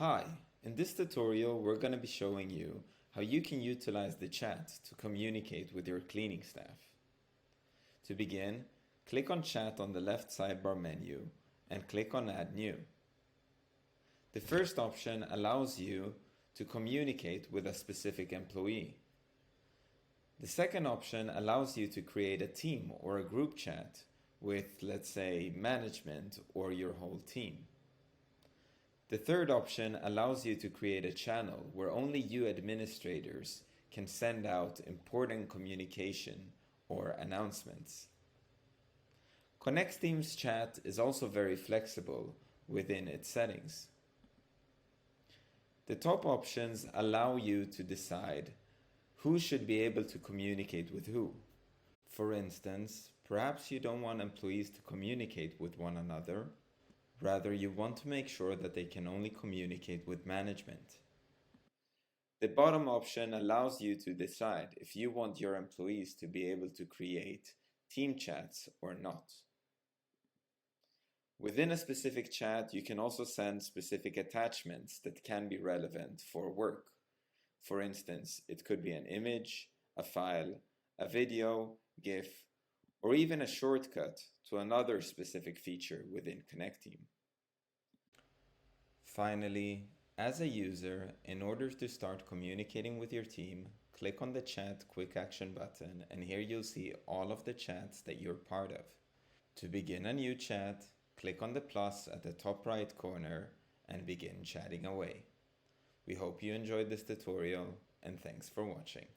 Hi, in this tutorial we're going to be showing you how you can utilize the chat to communicate with your cleaning staff. To begin, click on Chat on the left sidebar menu and click on Add New. The first option allows you to communicate with a specific employee. The second option allows you to create a team or a group chat with, let's say, management or your whole team. The third option allows you to create a channel where only you administrators can send out important communication or announcements. Connecteam's chat is also very flexible within its settings. The top options allow you to decide who should be able to communicate with who. For instance, perhaps you don't want employees to communicate with one another. Rather, you want to make sure that they can only communicate with management. The bottom option allows you to decide if you want your employees to be able to create team chats or not. Within a specific chat, you can also send specific attachments that can be relevant for work. For instance, it could be an image, a file, a video, GIF, or even a shortcut to another specific feature within Connecteam. Finally, as a user, in order to start communicating with your team, click on the Chat Quick Action button, and here you'll see all of the chats that you're part of. To begin a new chat, click on the plus at the top right corner and begin chatting away. We hope you enjoyed this tutorial, and thanks for watching.